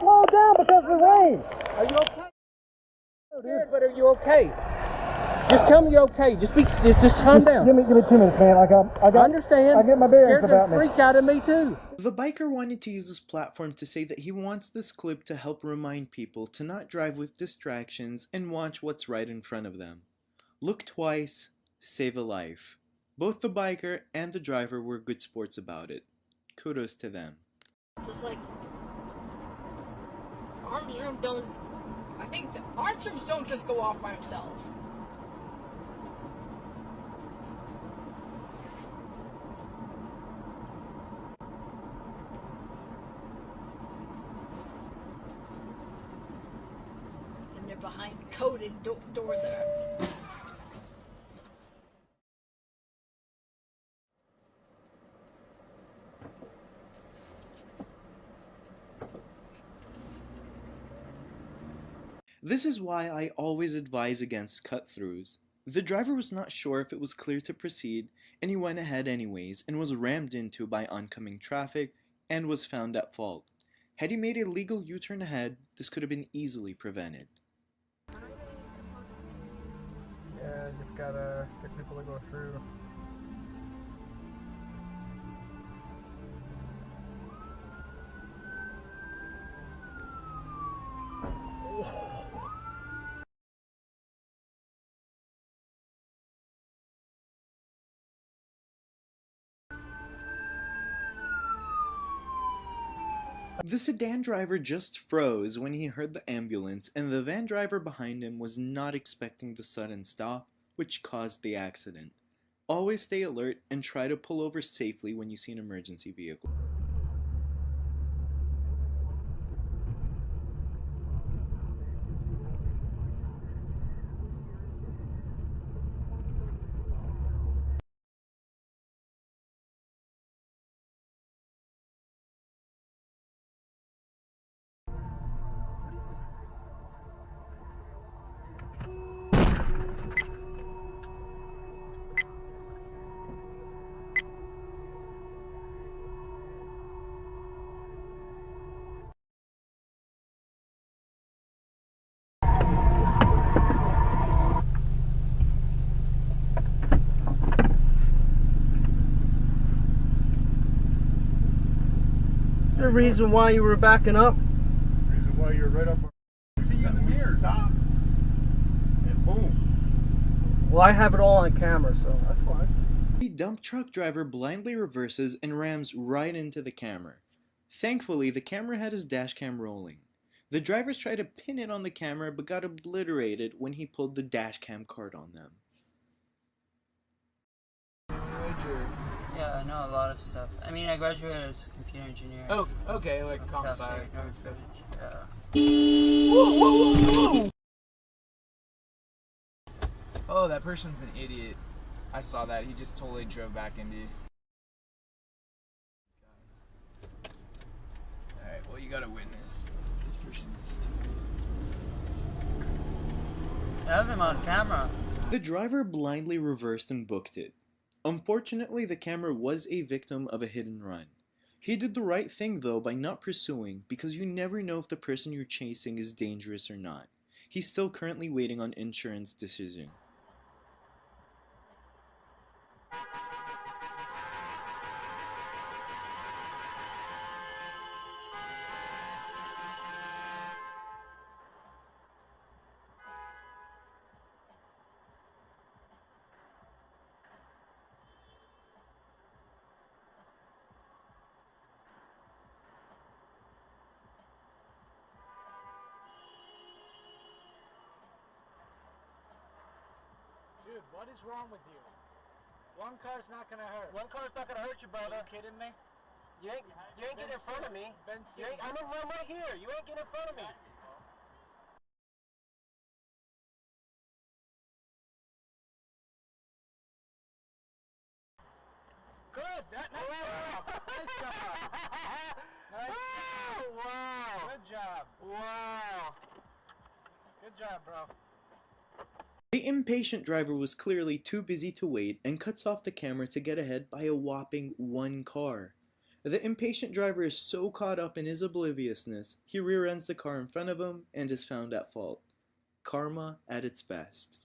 slowed down because of the rain. Are you okay? Dude, but are you okay? Just tell me you're okay. Just calm down. Give me 2 minutes, man. I understand. I get my bearings Scared about the me. freak out of me too. The biker wanted to use this platform to say that he wants this clip to help remind people to not drive with distractions and watch what's right in front of them. Look twice, save a life. Both the biker and the driver were good sports about it. Kudos to them. So it's like arms room don't. I think the arms rooms don't just go off by themselves. And they're behind coded doors that are. This is why I always advise against cut-throughs. The driver was not sure if it was clear to proceed, and he went ahead anyways and was rammed into by oncoming traffic and was found at fault. Had he made a legal U-turn ahead, this could have been easily prevented. Yeah, just gotta get people to go through. The sedan driver just froze when he heard the ambulance, and the van driver behind him was not expecting the sudden stop, which caused the accident. Always stay alert and try to pull over safely when you see an emergency vehicle. The reason why you were backing up? Reason why you're right up on the mirror. Stop. And boom. Well, I have it all on camera, so That's fine. The dump truck driver blindly reverses and rams right into the camera. Thankfully, the camera had his dash cam rolling. The drivers tried to pin it on the camera but got obliterated when he pulled the dash cam card on them. Yeah, I know a lot of stuff. I mean, I graduated as a computer engineer. Oh, okay, like comp sci and stuff. Yeah. Whoa! Oh, that person's an idiot. I saw that. He just totally drove back into you. Alright, well, you got a witness. This person's stupid. I have him on camera. The driver blindly reversed and booked it. Unfortunately, the camera was a victim of a hit and run. He did the right thing though by not pursuing, because you never know if the person you're chasing is dangerous or not. He's still currently waiting on insurance decision. Dude, what is wrong with you? One car's not gonna hurt. One car's not gonna hurt you, brother. Are you kidding me? You ain't getting in front of me. I'm right here. You ain't getting in front of me. Good. Nice job. Nice job. Nice job. Wow. Good job. Wow. Good job, bro. The impatient driver was clearly too busy to wait and cuts off the camera to get ahead by a whopping one car. The impatient driver is so caught up in his obliviousness, he rear-ends the car in front of him and is found at fault. Karma at its best.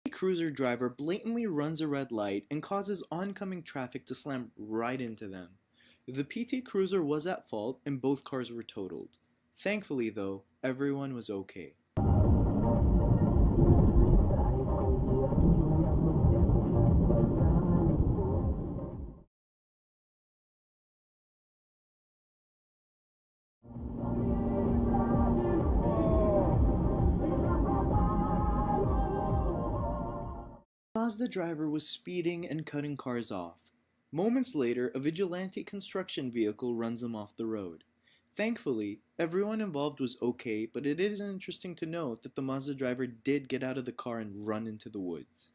The cruiser driver blatantly runs a red light and causes oncoming traffic to slam right into them. The PT Cruiser was at fault and both cars were totaled. Thankfully though, everyone was okay. The driver was speeding and cutting cars off. Moments later, a vigilante construction vehicle runs him off the road. Thankfully, everyone involved was okay, but it is interesting to note that the Mazda driver did get out of the car and run into the woods.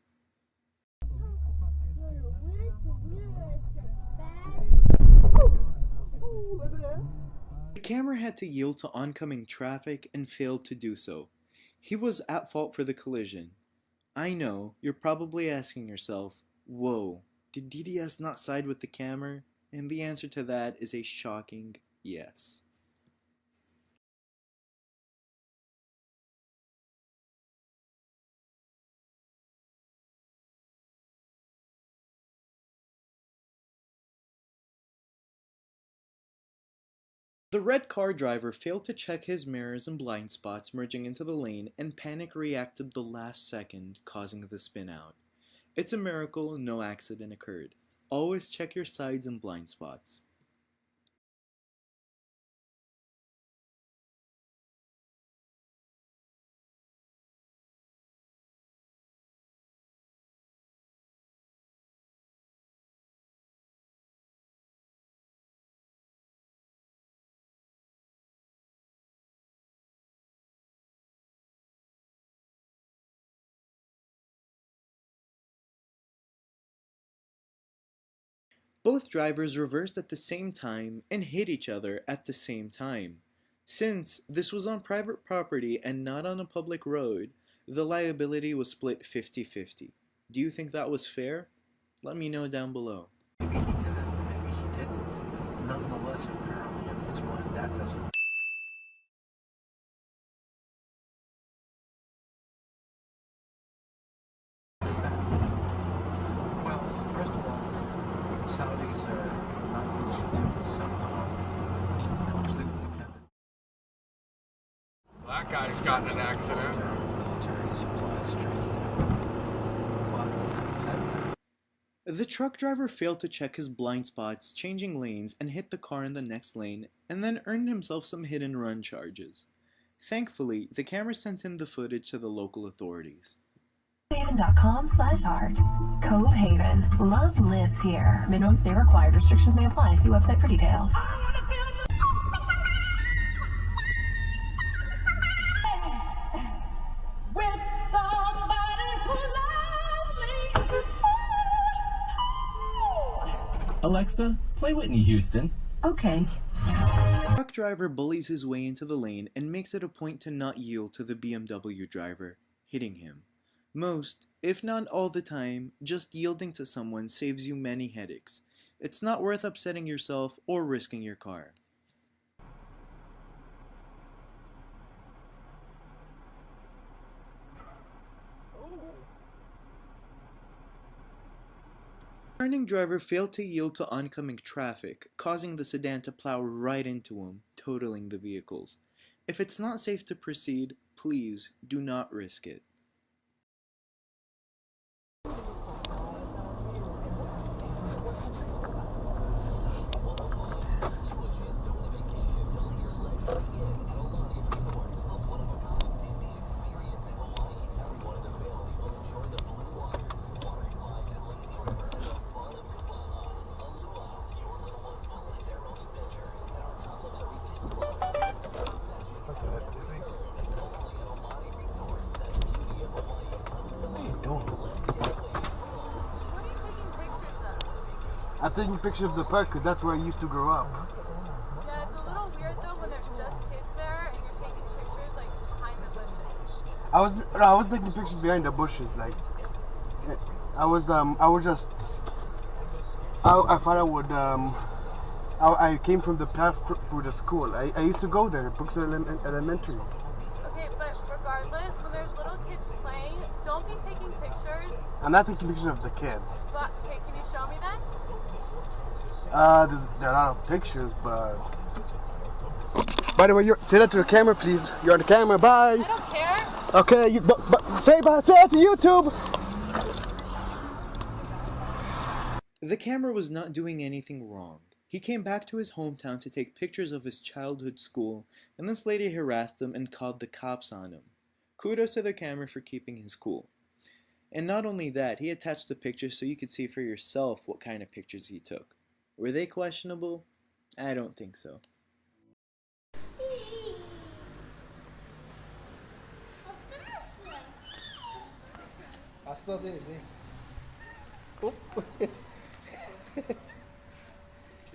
The camera had to yield to oncoming traffic and failed to do so. He was at fault for the collision. I know, you're probably asking yourself, whoa, did DDS not side with the camera? And the answer to that is a shocking yes. The red car driver failed to check his mirrors and blind spots merging into the lane and panic reacted the last second, causing the spin out. It's a miracle no accident occurred. Always check your sides and blind spots. Both drivers reversed at the same time and hit each other at the same time. Since this was on private property and not on a public road, the liability was split 50-50. Do you think that was fair? Let me know down below. Maybe he did it, maybe he didn't. Nonetheless, apparently in his mind, that doesn't. Well, first of all, the Saudis are not going to somehow completely pivot. That guy's gotten in an accident. Military supplies trade. But having said that, The truck driver failed to check his blind spots, changing lanes, and hit the car in the next lane, and then earned himself some hit and run charges. Thankfully, the camera sent in the footage to the local authorities. Haven.com/art. Cove Haven. Love lives here. Minimum stay required. Restrictions may apply. See website for details. With somebody who loves me. Alexa, play Whitney Houston. Okay. The truck driver bullies his way into the lane and makes it a point to not yield to the BMW driver, hitting him. Most, if not all the time, just yielding to someone saves you many headaches. It's not worth upsetting yourself or risking your car. The turning driver failed to yield to oncoming traffic, causing the sedan to plow right into him, totaling the vehicles. If it's not safe to proceed, please do not risk it. I'm taking pictures of the park because that's where I used to grow up. Yeah, it's a little weird though when there's just kids there and you're taking pictures like behind the bushes. I was taking pictures behind the bushes. Like I was just. I thought I would. I came from the path for the school. I used to go there, Brooks Elementary. Okay, but regardless, when there's little kids playing, don't be taking pictures. I'm not taking pictures of the kids. But, okay, can you show me then? There are a lot of pictures, but. By the way, say that to the camera, please. You're on the camera. Bye. I don't care. Okay, but say bye. Say it to YouTube. The camera was not doing anything wrong. He came back to his hometown to take pictures of his childhood school, and this lady harassed him and called the cops on him. Kudos to the camera for keeping his cool. And not only that, he attached the pictures so you could see for yourself what kind of pictures he took. Were they questionable? I don't think so. Hasta değil.